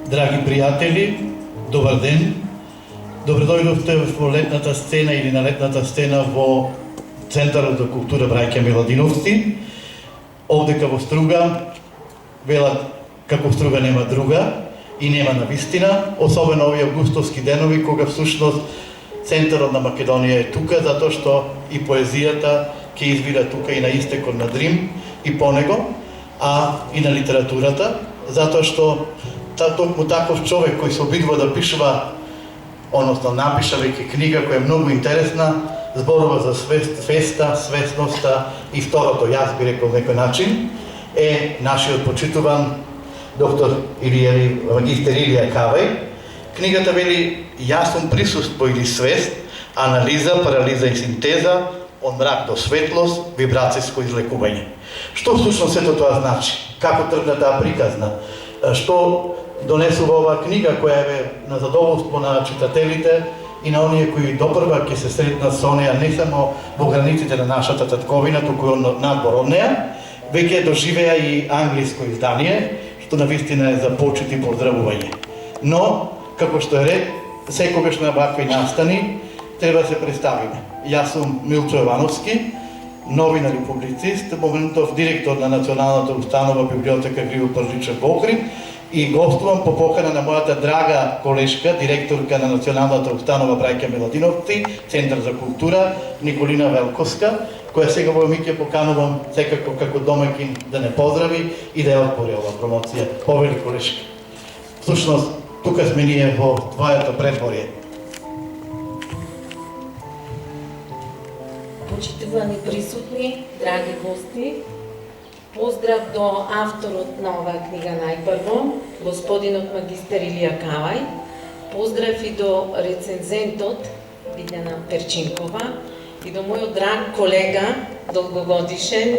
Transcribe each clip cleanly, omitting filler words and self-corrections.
Драги пријатели, добар ден. Добре дојдовте во летната сцена или на летната сцена во Центарот за култура Браќа Миладиновци. Овдека во Струга, велат како Струга нема друга и нема на вистина, особено овие августовски денови кога всушност Центарот на Македонија е тука, затоа што и поезијата ќе извира тука и на истекот на Дрим и по него, а и на литературата, затоа што токму таков човек кој се обидува да пишува, односно напиша веќе книга која е многу интересна, зборува за свеста, свесноста и второто, јас би рекол некој начин, е нашиот почитуван доктор или магистер Илија Кавај. Книгата вели јасно присуство или свест, анализа, парализа и синтеза, од мрак до светлост, вибрацијско излекување. Што всушност сето тоа значи? Како тргна таа приказна? Што донесува оваа книга која е на задоволство на читателите и на оние кои допрва ќе се сретнат со неа не само во границите на нашата татковина, туку и надвор од неа, веќе доживеа и англиско издание, што навистина е за почит и поздравување. Но, како што е ред, секогаш на вакви настани треба да се представиме. Јас сум Милчо Јовановски, новинар и публицист, моментов директор на Националната установа библиотека Гриво Прличев во Охрид и гостувам по покана на мојата драга колешка, директорка на Националната установа Браќа Миладиновци, Центар за култура, Николина Велковска, која сега во ми ќе поканувам секако како домаќин да не поздрави и да ја отвори оваа промоција. Повели колешка. Всушност, тука сме ние во твоето предворје. Почитувани присутни, драги гости, поздрав до авторот на оваа книга најпрво, господинот магистер Илија Кавај, поздрав и до рецензентот Билјана Перчинкова и до мојот драг колега, долгогодишен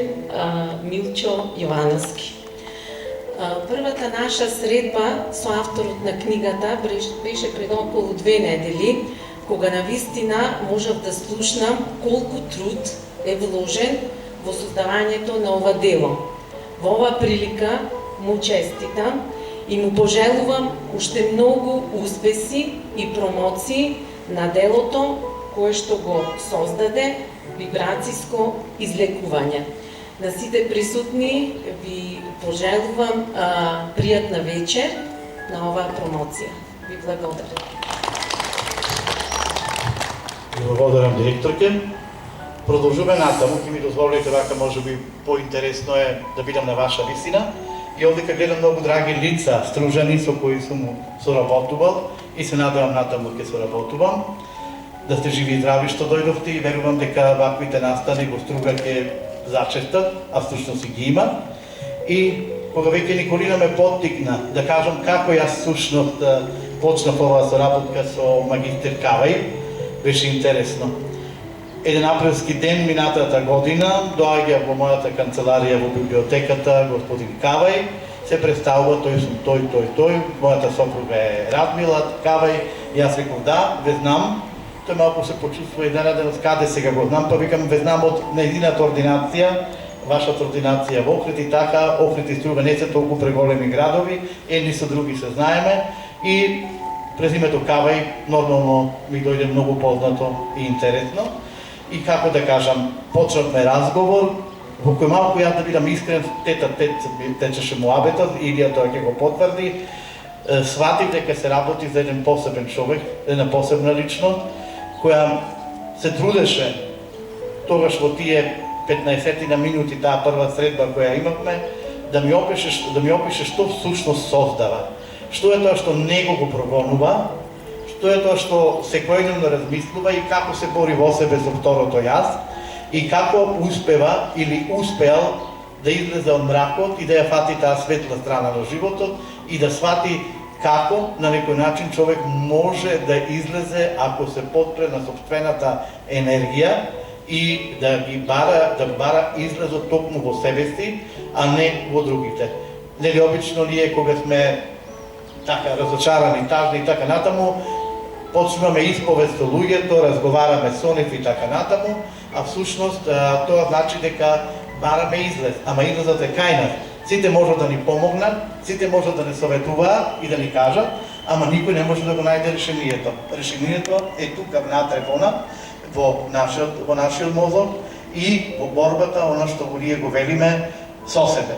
Милчо Јовановски. Првата наша средба со авторот на книгата беше пред околу 2 недели, кога навистина можев да слушнам колку труд е вложен во создавањето на ова дело. Во оваа прилика му честитам и му пожелувам уште многу успеси и промоции на делото кое што го создаде, вибрацијско излекување. На сите присутни ви пожелувам пријатна вечер на оваа промоција. Ви благодарам. Благодарам, директорке. Продолжуваме натаму, ќе ми дозволите вака можеби поинтересно е да бидам на ваша висина. И овдека гледам многу драги лица, стружани со кои сум соработувал и се надевам натаму ќе соработувам. Да сте живи и здрави што дојдовте и верувам дека ваквите настани во Струга ќе зачестат, а всушност и ги има. И кога веќе Николина ме поттикна да кажам како јас всушност почнав оваа соработка со магистер Кавај, беше интересно. Еден априлски ден минатата година доаѓа во мојата канцеларија во библиотеката господин Кавај, се представува тој сум тој, мојата сопруга е Радмила Кавај, јас реков да, ве знам. Тој малку се почувствува изненаден, каде сега го знам, па викам ве знам од нејзината ординација, вашата ординација во Охрид и така, Охрид и Струга не се толку преголеми градови, едни со други се знаеме и презимето Кавај нормално ми дојде многу познато и интересно. И како да кажам, почнавме разговор, во кој малку јас да бидам искрен, тета-тет течеше муабетот, Илија тоа ќе го потврди, сватив дека се работи за еден посебен човек, една посебна личност, која се трудеше тогаш во тие 15 на минути таа прва средба која имавме, да ми опише што всушност создава. Што е тоа што него го прогонува, што е тоа што секојдневно размислува и како се бори во себе со второто јас и како успева или успеал да излезе од мракот и да ја фати таа светла страна на животот и да свати како на некој начин човек може да излезе ако се потпре на сопствената енергија и да бара излезот токму во себе си, а не во другите. Нели обично ние кога сме така разочарани, тажни и така натаму, почнуваме исповест со луѓето, разговараме со нив и така натаму, а всушност тоа значи дека бараме излез, ама излезот е кај нас. Сите можат да ни помогнат, сите можат да ни советуваат и да ни кажат, ама никој не може да го најде решението. Решението е тука внатре во нашиот мозок и во борбата, она што ние го велиме, со себе.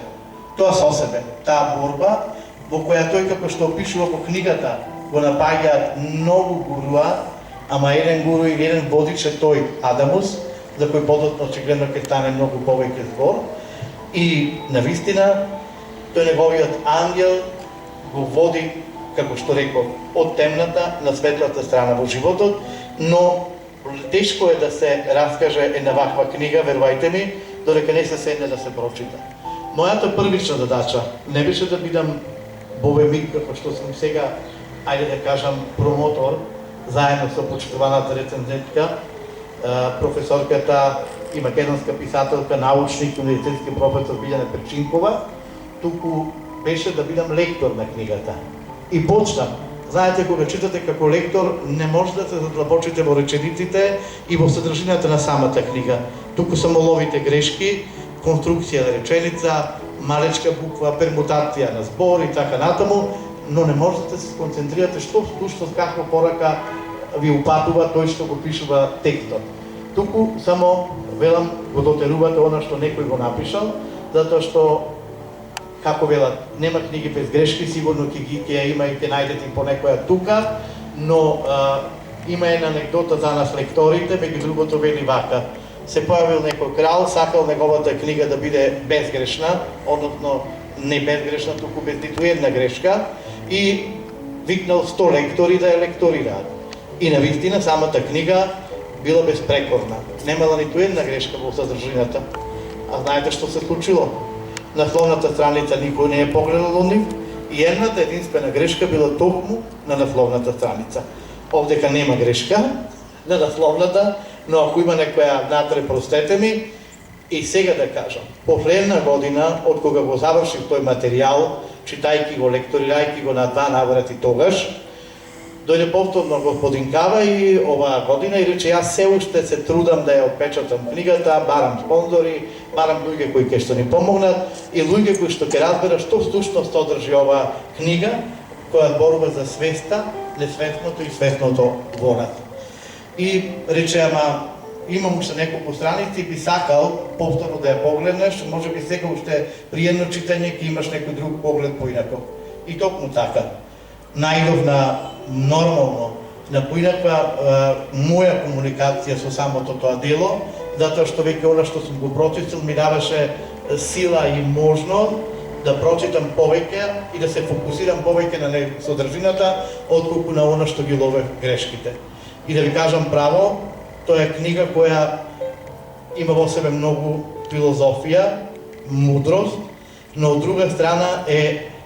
Тоа со себе, таа борба, во која тој, како што опишува во книгата, го напаѓаат многу гуруа, ама еден гуру или еден водич е тој Адамус, за кој подоцна очигледно ќе стане многу повеќе збор. И навистина, тој неговиот ангел го води, како што реков, од темната на светлата страна во животот, но тешко е да се раскаже една ваква книга, верувајте ми, додека не се седне да се прочита. Мојата првична задача не беше да бидам бовемик, како што сум сега, ајде да кажам, промотор, заедно со почитуваната рецензентка, професорката и македонска писателка, научник, универзитетски професор Билјана Перчинкова, туку беше да бидам лектор на книгата. И почнам. Знаете, кога читате како лектор, не може да се задлабочите во речениците и во содржината на самата книга. Туку само ловите грешки, конструкција на реченица, малечка буква, пермутација на збор и така натаму, но не можете да се концентрирате што всушност каква порака ви упатува тој што го пишува текстот. Туку само велам го дотерувате она што некој го напишал, затоа што како велат, нема книги без грешки, сигурно ќе ја има и ќе најдете по некоја тука, но има една анекдота за нас лекторите, меѓу другото вели вака. Се појавил некој крал, сакал неговата книга да биде безгрешна, односно не безгрешна, туку без ниту една грешка, и викнал 100 лектори да ја лекторираат. И навистина самата книга била безпрекорна. Немала ниту една грешка во содржината. А знаете што се случило? Насловната страница никој не е погледал од нив и едната единствена грешка била токму на насловната страница. Овдека нема грешка на насловната, но ако има некоја натре, простете ми. И сега да кажам, последна година, од кога го завршив тој материјал, читајќи го, лекторирајќи го на 2 наврати тогаш, дојде повторно господин Кава и оваа година и рече, јас се уште се трудам да ја отпечатам книгата, барам спонзори, барам луѓе кои ќе што ни помогнат и луѓе кои што ќе разберат што всушност содржи оваа книга, која зборува за свеста, несвесното и свесното во нас. И рече, ама имам уште неколку страници и би сакал повторно да ја погледнеш, може би сега уште при едно читање ќе имаш некој друг поглед поинаков. И токму така. Најдов на нормално, на поинаква моја комуникација со самото тоа дело, затоа што веќе она што сум го прочитал ми даваше сила и можност да прочитам повеќе и да се фокусирам повеќе на содржината, отколку на она што ги ловев грешките. И да ви кажам право, тоа е книга која има во себе многу филозофија, мудрост, но од друга страна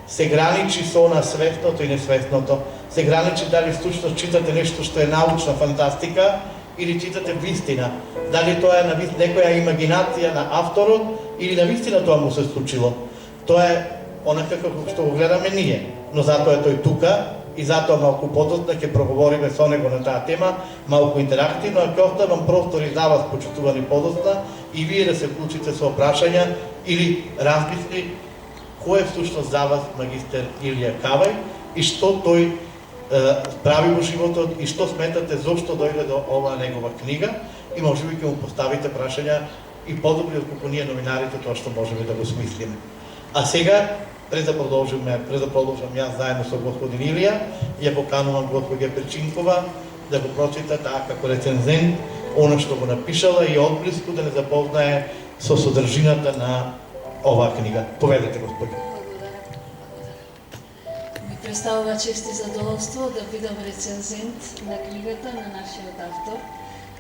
се граничи со на свесното и несвесното. Се граничи дали всушност читате нешто што е научна фантастика или читате вистина. Дали тоа е на некоја имагинација на авторот или на вистина тоа му се случило. Тоа е онака како што го гледаме ние, но затоа е тој тука и затоа малку подоцна ќе проговориме со него на таа тема, малку интерактивно, а ќе оставам простори за вас, почитувани подоцна, и вие да се вклучите со прашања или размисли кој е всушност за вас магистер Илија Кавај и што тој прави во животот и што сметате зошто дојде до оваа негова книга и може би ќе му поставите прашања и подобри отколку ние новинарите тоа што можеме да го смислиме. А сега, пред да продолжам јас заедно со господин Илија, ја поканувам госпоѓа Перчинкова да го прочита таа како рецензент она што го напишала и одблиску да не запознае со содржината на оваа книга. Поведете, господи. Ми представува чест и задоволство да бидам рецензент на книгата на нашиот автор,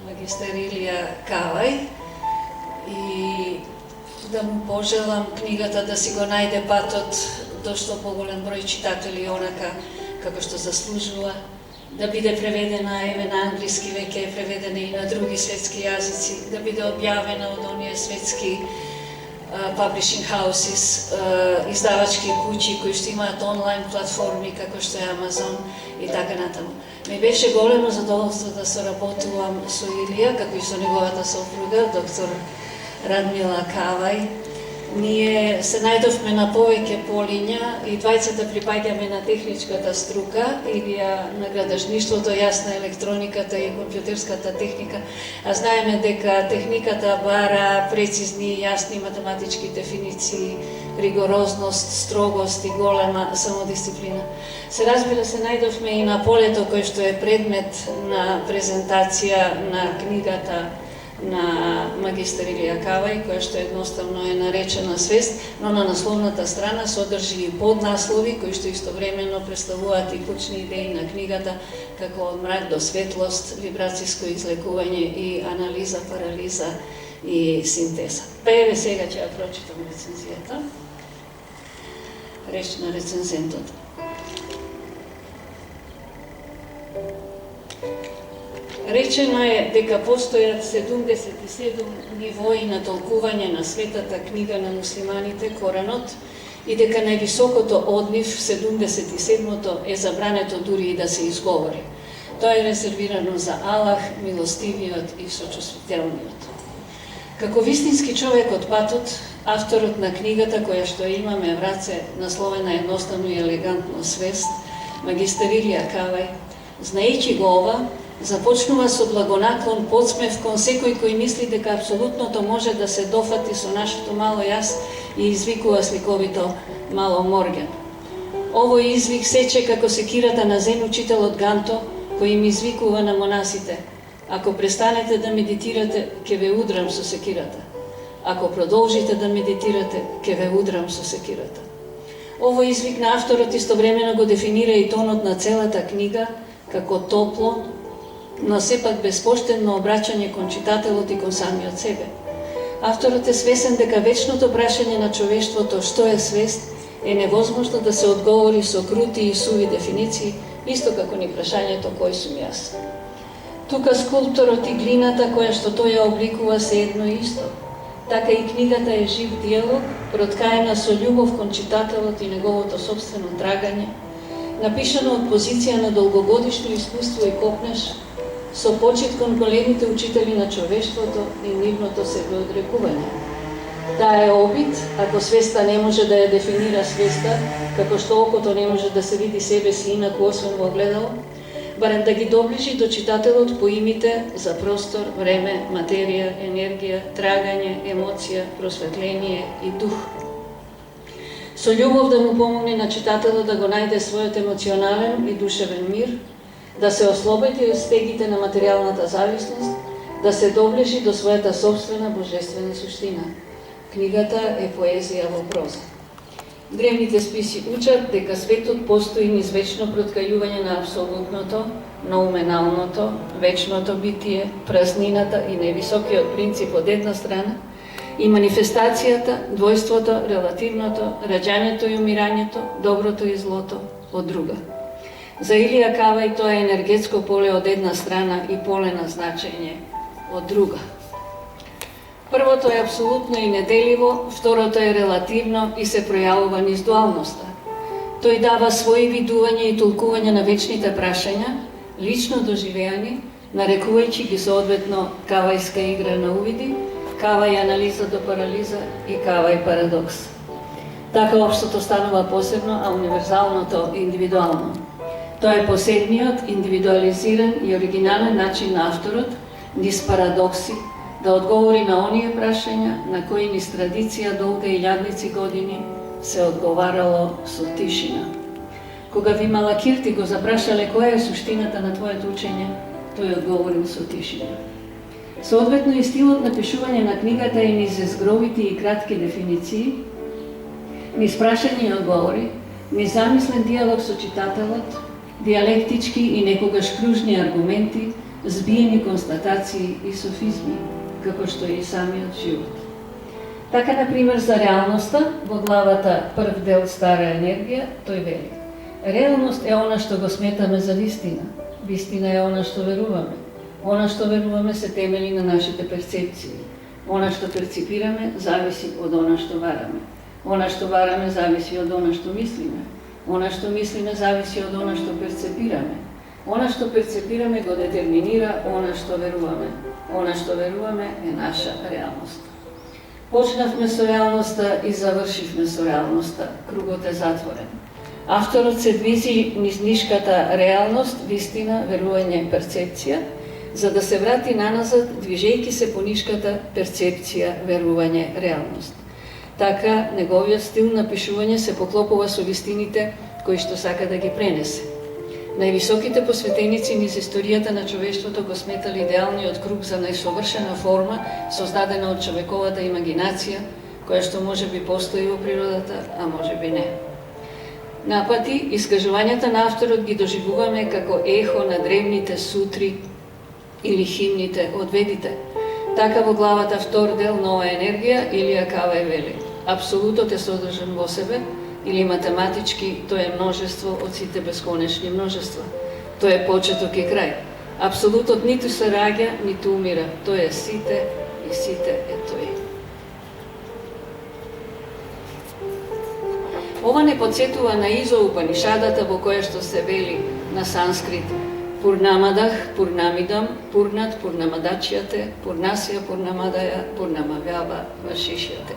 магистер Илија Кавај, и да му пожелам книгата да си го најде патот до што поголем број читатели, онака како што заслужува, да биде преведена, еве на англиски веќе е преведена и на други светски јазици, да биде објавена од оние светски publishing houses, издавачки куќи кои што имаат онлайн платформи како што е Амазон и така натаму. Ми беше големо задоволство да соработувам со Илија, како и со неговата сопруга, доктор Радмила Кавај. Ние се најдовме на повеќе полиња и двајцата припаѓаме на техничката струка или на градежништвото, јас на електрониката и компјутерската техника, а знаеме дека техниката бара прецизни и јасни математички дефиниции, ригорозност, строгост и голема самодисциплина. Се разбира се најдовме и на полето кој што е предмет на презентација на книгата на магистер Илија Кавај, која што едноставно е наречена свест, но на насловната страна содржи и поднаслови кои што истовремено представуваат и клучни идеи на книгата, како од мрак до светлост, вибрацијско излекување и анализа, парализа и синтеза. Па еве сега ќе ја прочитам рецензијата. Реч на рецензентот. Речено е дека постојат 77 нивои на толкување на светата книга на муслиманите, Коранот, и дека највисокото од нив, 77-то, е забрането дури и да се изговори. Тоа е резервирано за Аллах, милостивиот и сочувствителниот. Како вистински човек од патот, авторот на книгата која што имаме в раце, насловена едноставно и елегантно свест, магистер Илија Кавај, знаејќи го ова, започнува со благонаклон подсмев кон секој кој мисли дека апсолутното може да се дофати со нашето мало јас и извикува сликовито мало Морген. Овој извик сече како секирата на зен учителот Ганто, кој им извикува на монасите: ако престанете да медитирате, ќе ве удрам со секирата. Ако продолжите да медитирате, ќе ве удрам со секирата. Овој извик на авторот истовремено го дефинира и тонот на целата книга како топло, но сепак безпоштено обраќање кон читателот и кон самиот себе. Авторот е свесен дека вечното прашање на човештвото што е свест е невозможно да се одговори со крути и суви дефиниции, исто како ни прашањето кој сум јас. Тука скулпторот и глината која што тој ја обликува се едно и исто. Така и книгата е жив диалог, проткаена со љубов кон читателот и неговото собствено трагање, напишано од позиција на долгогодишно искуство и копнеш, со почит кон големите учители на човештвото и нивното себеодрекување. Таа е обид, ако свеста не може да ја дефинира свеста, како што окото не може да се види себе си инаку освен во огледало, барем да ги доближи до читателот по имите за простор, време, материја, енергија, трагање, емоција, просветление и дух. Со љубов да му помогне на читателот да го најде својот емоционален и душевен мир, да се ослободи од стегите на материјалната зависност, да се доближи до својата собствена божествена суштина. Книгата е поезија во проза. Древните списи учат дека светот постои низ вечно проткајување на абсолютното, ноуменалното, вечното битие, празнината и највисокиот принцип од една страна и манифестацијата, двојството, релативното, раѓањето и умирањето, доброто и злото од друга. За Илија Кавај тоа е енергетско поле од една страна и поле на значење од друга. Првото е апсолутно и неделиво, второто е релативно и се пројавува низ дуалноста. Тој дава своји видувања и толкувања на вечните прашања, лично доживеани, нарекувајќи ги соодветно Кавајска игра на увиди, Кавај анализа до парализа и Кавај парадокс. Така општото станува посебно, а универзалното индивидуално. Тоа е посебниот, индивидуализиран и оригинален начин на авторот, низ парадокси, да одговори на оние прашања на кои низ традиција долга и илјадници години се одговарало со тишина. Кога ви Малакирти го запрашале која е суштината на твоето учење, тој одговорил со тишина. Соодветно и стилот на пишување на книгата е низ згровити и кратки дефиниции, низ прашања и одговори, низ замислен диалог со читателот, диалектички и некогаш кружни аргументи, збиени констатации и софизми, како што е и самиот живот. Така, например, за реалноста, во главата прв дел Стара енергија, тој вели: реалност е она што го сметаме за вистина. Вистина е она што веруваме. Она што веруваме се темели на нашите перцепции. Она што перципираме зависи од она што бараме. Она што бараме зависи од она што мислиме. Она што мислиме зависи од она што перцепираме. Она што перцепираме го детерминира она што веруваме. Она што веруваме е наша реалност. Почнавме со реалноста и завршивме со реалноста. Кругот е затворен. Авторот се движи низ нишката реалност, вистина, верување, перцепција, за да се врати наназад, движејќи се по нишката перцепција, верување, реалност. Така, неговиот стил на пишување се поклопува со вистините кои што сака да ги пренесе. Највисоките посветеници низ историјата на човештвото го сметали идеалниот круг за најсовршена форма, создадена од човековата имагинација, која што може би постои во природата, а може би не. Напати, искажувањата на авторот ги доживуваме како ехо на древните сутри или химните од ведите. Така во главата втор дел Нова енергија Илија Кавај вели: апсолутот е содржан во себе, или математички тој е множество од сите бесконечни множества. Тој е почеток и крај. Апсолутот ниту се раѓа, ниту умира. Тој е сите и сите е тој. Ова не подсетува на Изо Упанишадата во која што се вели на санскрит: Пурнамадах, Пурнамидам, Пурнат, Пурнамадачјате, Пурнасија, Пурнамадаја, Пурнамавјава, Вашишјате.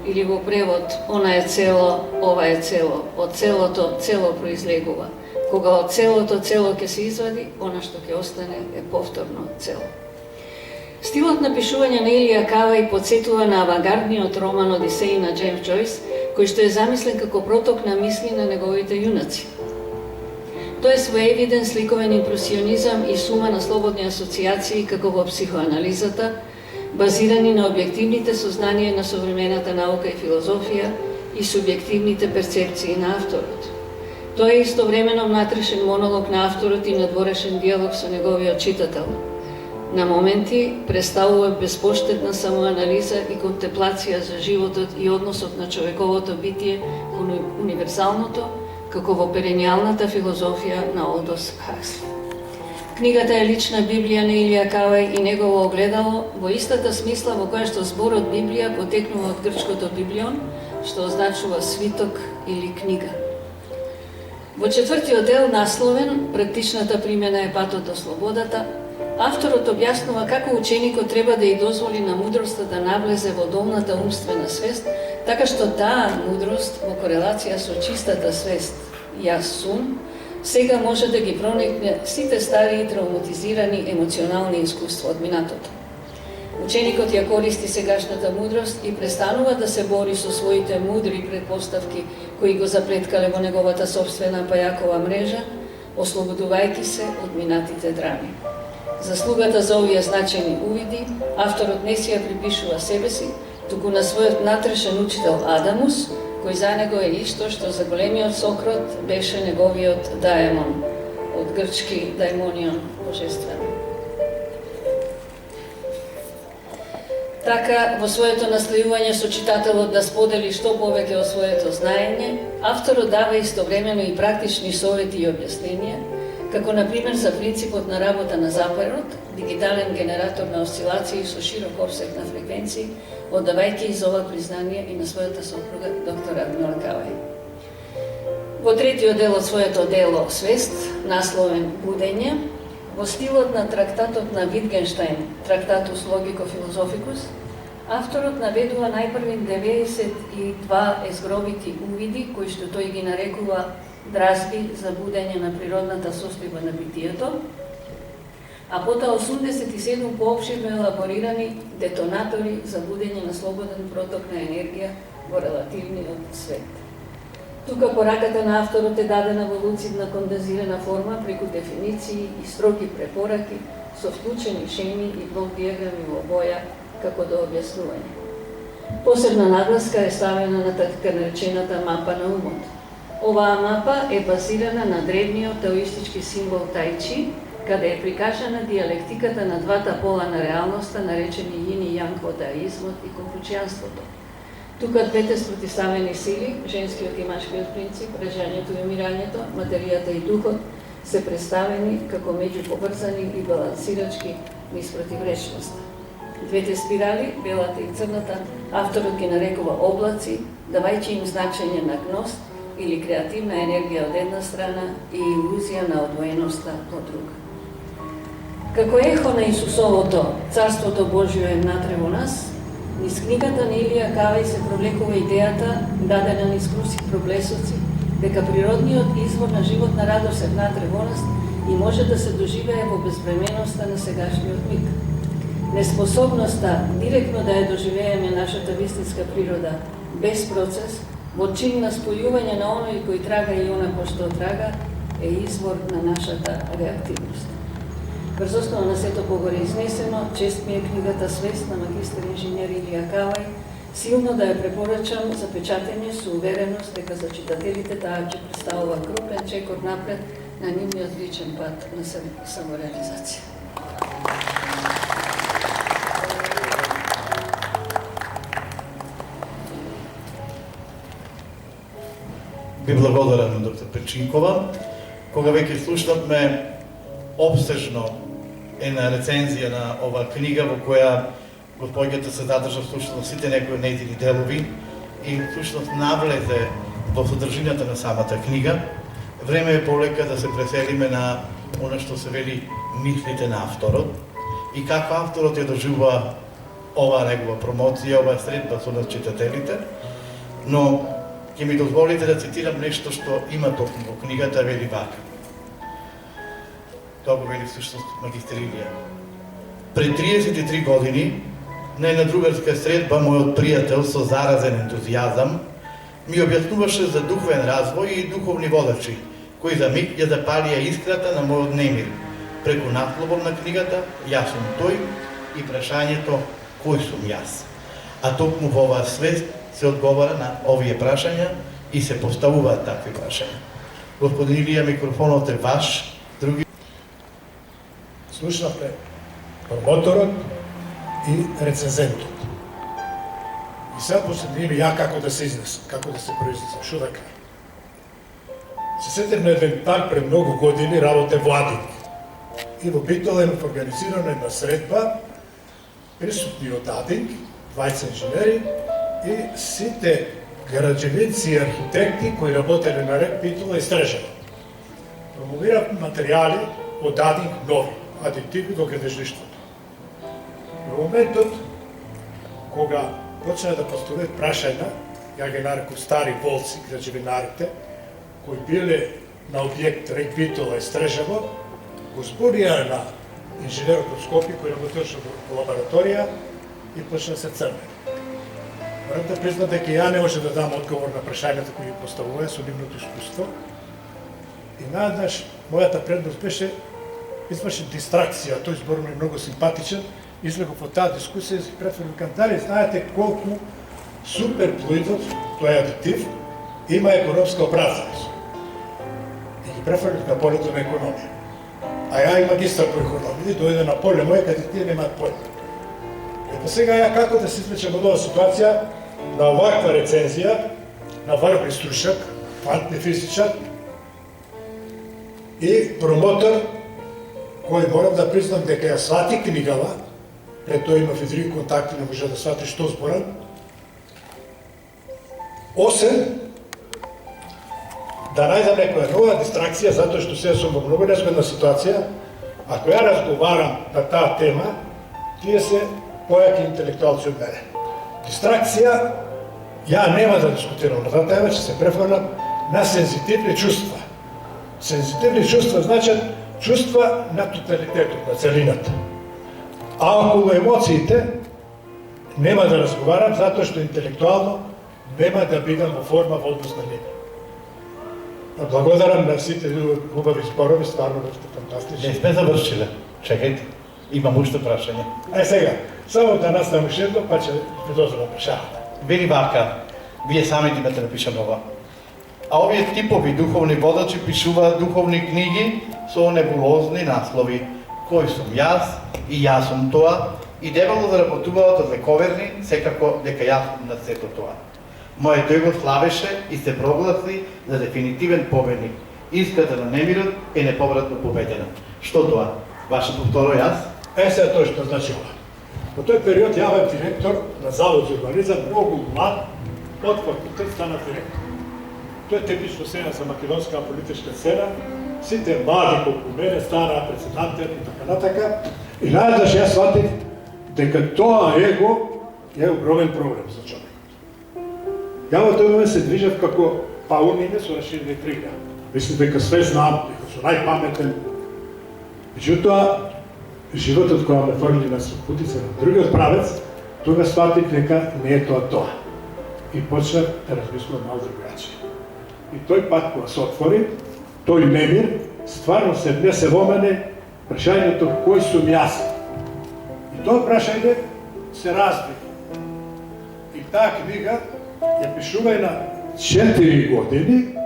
Или во превод: она е цело, ова е цело, од целото цело произлегува. Кога од целото цело ќе се извади, она што ќе остане е повторно цело. Стилот на пишување на Илија Кавај подсетува на авангардниот роман Одисеј на Джеймс Џојс, кој што е замислен како проток на мисли на неговите јунаци. Тој е своевиден сликовен импресионизам и сума на слободни асоциации како во психоанализата, базирани на објективните сознанија на современата наука и филозофија и субјективните перцепции на авторот. Тоа е истовремено внатрешен монолог на авторот и надворешен диалог со неговиот читател. На моменти представува безпоштедна самоанализа и контемплација за животот и односот на човековото битие кон универзалното, како во перениалната филозофија на Олдос Хаксли. Книгата е лична Библија на Илија Кавај и негово огледало во истата смисла во која што зборот Библија потекнува од грчкото библион, што означува свиток или книга. Во четвртиот дел, насловен "Практичната примена е патот до слободата", авторот објаснува како ученикот треба да ја дозволи на мудроста да навлезе во долната умствена свест, така што таа мудрост во корелација со чистата свест "Јас сум", сега може да ги проникне сите стари травматизирани емоционални искуства од минатото. Ученикот ја користи сегашната мудрост и престанува да се бори со своите мудри предпоставки кои го заплеткале во неговата собствена пајакова мрежа, ослободувајќи се од минатите драми. Заслугата за овие значени увиди авторот не си ја припишува себе си, туку на својот натрешен учител Адамус, кој за него е исто што за големиот Сократ беше неговиот даемон, од грчки даимонион, божествен. Така, во своето настојување со читателот да сподели што повеќе од своето знаење, авторот дава истовремено и практични совети и објасненија, како например за принципот на работа на запарот, дигитален генератор на осцилации со широк опсег на фреквенции, оддавајќи из ова признание и на својата сопруга, доктор Радмила Кавај. Во третиот дел од своето дело "Свест", насловен "Будење", во стилот на трактатот на Витгенштајн, Трактатус Логико-Филозофикус, авторот наведува најпрвин 92 езгробити увиди, кои што тој ги нарекува дразби за будење на природната состојба на битието, а потоа 87 поопширно елаборирани детонатори за будење на слободен проток на енергија во релативниот свет. Тука пораката на авторот е дадена во луцидна кондензирана форма преку дефиниции и строги препораки со вклучени шеми и блок диаграми во боја како до објаснување. Посебна нагласка е ставена на така наречената мапа на умот. Оваа мапа е базирана на древниот таоистички символ Тајчи, каде е прикажана диалектиката на двата пола на реалноста, наречени јин и јанг во даизмот и конфуцијанството. Тука двете спротиставени сили, женскиот и машкиот принцип, раѓањето и умирањето, материјата и духот, се представени како меѓуповрзани и балансирачки низ противречноста. Двете спирали, белата и црната, авторот ги нарекува облаци, давајќи им значење на гност или креативна енергија од една страна и илузија на одвоеноста од друга. Како ехо на Исусовото "Царството Божјо е внатре во нас", Низ книгата на Илија Кавај се провлекува идејата, дадена низ Крусик Проблесоци, дека природниот извор на животна радост е внатре во нас и може да се доживее во безбременоста на сегашниот миг. Неспособноста директно да ја доживееме нашата вистинска природа, без процес, во чин на спојување на оној кој трага и онако што трага, е извор на нашата реактивност. Врз основа на сето погоре изнесено, чест ми е книгата Свест на магистар инженер Илија Кавај, силно да ја препорачам за печатење со увереност дека за читателите таа ќе представува крупен чекор напред на нивниот личен пат на самореализација. Ви благодарам на доктор Печинкова. Кога веќе слушнавме обсежно една рецензија на оваа книга во која господјата се задржа всушност сите некои нејзини делови и всушност навлезе во содржината на самата книга, време е полека да се преселиме на она што се вели мислите на авторот и како авторот ја доживува оваа негова промоција, оваа средба со нас читателите, но ќе ми дозволите да цитирам нешто што има токму во книгата, вели вака. Тоа го вели всушност магистер Илија. Пред 33 години, на една другарска средба, мојот пријател со заразен ентузијазам ми објаснуваше за духовен развој и духовни водачи, кои за миг ја запалија искрата на мојот немир, преку насловот на книгата «Јас сум тој» и прашањето «Кој сум јас?». А токму во оваа свест се одговара на овие прашања и се поставуваат такви прашања. Господин Илија, микрофонот е ваш. Други Слушнавме промоторот и рецензентот. И сега последнили ја како да се изнесам, како да се произнесам, шо да кажам. Се сетев на еден дан пред многу години работе во Адинг. И во Битола имав организирана една средба, присутни од Адинг, 20 инженери и сите граđевинци и архитекти кои работеле на рек Битола и Стрежево. Промовирав материјали од Адинг нови, адитиви до градежништвото. Во моментот, кога почна да поставуваат прашања, ја ги нареков стари волци, граđевинарите, кои биле на објект рек Битола и Стрежево, го зборија на инженерот од Скопје кој работеше во лабораторија и почна да се црне. Морам да признам дека ја не може да дам одговор на прашањата кои ги поставуваја со нивното искуство. И наеднаш мојата предност беше изврши дистракција, тој збор ми е многу симпатичен, излегов од таа дискусија и си претворив, дали знаете колку суперфлуидот, тој е адитив, има економска оправданост. И ги префрлив на полето на економија. А ја и магистар по економија, дојде на поле моје, каде тие немаат поле. Ето сега ја како да се извлечем од оваа ситуација, на оваква рецензија, на Варвари Струшак, квантни физичар и промотор, кој морам да признам дека ја свати книгава, пред тој имав и други контакти, не може да свати што зборам, осем да најдам некоја нова дистракција, затоа што сега сум во многу незгодна ситуација, ако ја разговарам на таа тема, тие се појаки интелектуалци од мене. Дистракција, ја нема да дискутирам на таа тема, ќе се префрлам на сензитивни чувства. Сензитивни чувства значат чувства на тоталитетот, на целината. А околу емоциите нема да разговарам, затоа што интелектуално нема да бидам во форма во однос на нива. Благодарам на сите убави зборови, стварно сте фантастични. не сме завршиле. Чекајте, имам уште прашање. Сега, само да наставам уште едно, па ќе ви дозволам прашањата. Вели вака, вие сами имате напишан ова. А овие типови духовни водачи пишуваат духовни книги со небулозни наслови. Кој сум јас и јас сум тоа, и дебело заработуваат од вековерни, секако дека јас сум на сето тоа. Мојот его славеше и се прогласи за дефинитивен победник. Искрата на немирот е неповратно победена. Што тоа? Вашето второ јас? Сега тоа што значи ова. Во тој период ја бев директор на Завод за урбанизам, многу млад, од факултет станав директор. Тоа е типично сега за македонска политичка сцена, сите млади колку мене станаа председатели и така натака. И најдаш јас сватив дека тоа его е огромен проблем за човекот. Ја во тој момент се движев како паунине со раширени крилја. Мислам дека све знам, дека сум најпаметен. Меѓутоа, животот која ме фрли на путица на другиот правец, тога сватив дека не е тоа. И почнав да размислувам мал другачи. И тој пат кога се отвори, тој немир, стварно се внесе во мене прашањето кој сум јас. И тоа прашање се разви. И таа книга ја пишувај на 4 години,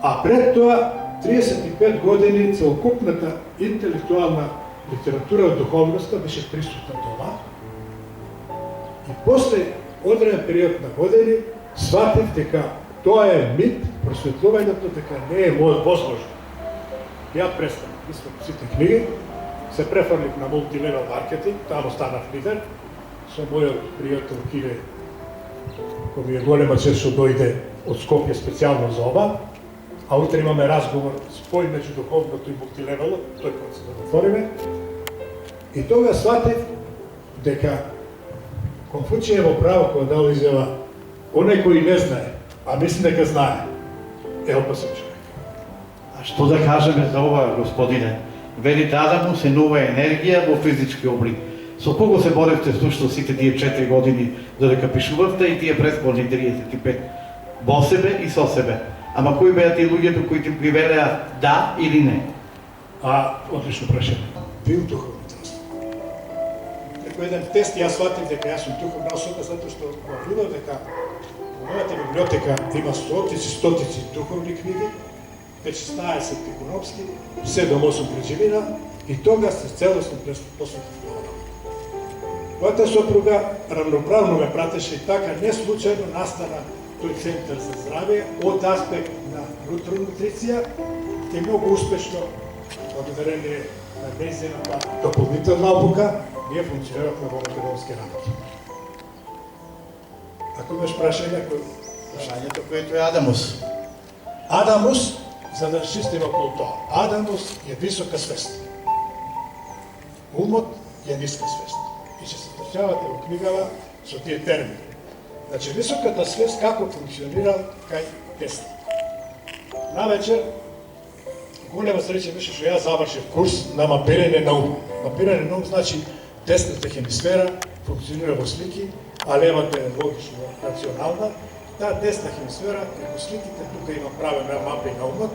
а пред тоа 35 години целокупната интелектуална литература од духовноста беше присутна тоа. И после одреден период на години сватив дека тоа е мит, просветлувањето дека не е возможно. Ја престанав, мислам сите книги, се префрлив на мултилевел маркетинг, таму станав лидер, со мојот пријател Киле, кој ми е голема чест што дојде од Скопје специјално за ова, а утре имаме разговор спој меѓу духовното и мултилевелот, тој кога се затвориме. И тога сватив дека Конфуција во право кога дал изјава, оној кој не знае, а мисли дека знае, е опасен човек. А што да кажеме за ова, господине? Велите Адаму се нова енергија во физички облик. Со кого се боревте сушто сите тие 4 години додека пишувавте и тие пресполни 35? Во себе и со себе. Ама кои беа тие луѓето кои ти ги велеа да или не? Одлично прашање. Бил духовен тест. Преку еден тест јас сватив дека јас сум духовна особа затоа што го видов дека во мојата библиотека има стотици духовни книги, 16 икономски, 7-8 граđevina и тога се целосно посветив на ова. Мојата сопруга равноправно ме пратеше и така не случајно настана тој центар за здравје од аспект на нутронутриција и многу успешно, благодарение на нејзината дополнителна обука, ние функциониравме во македонски работи. Ако имаш прашање, Прашањето което е Адамус. Адамус, за да чистим околу тоа, Адамус е висока свест. Умот е ниска свест. И ќе се стречавате во книгава со тие термини. Значи, високата свест како функционира кај Тесла. Навечер, голема среќа беше што ја завршив курс на мапирање на ум. Мапирање на ум значи десната хемисфера функционира во слики, а левата е логично рационална. Таа десна хемисфера, преку сликите, тука има правена мапа и на умот,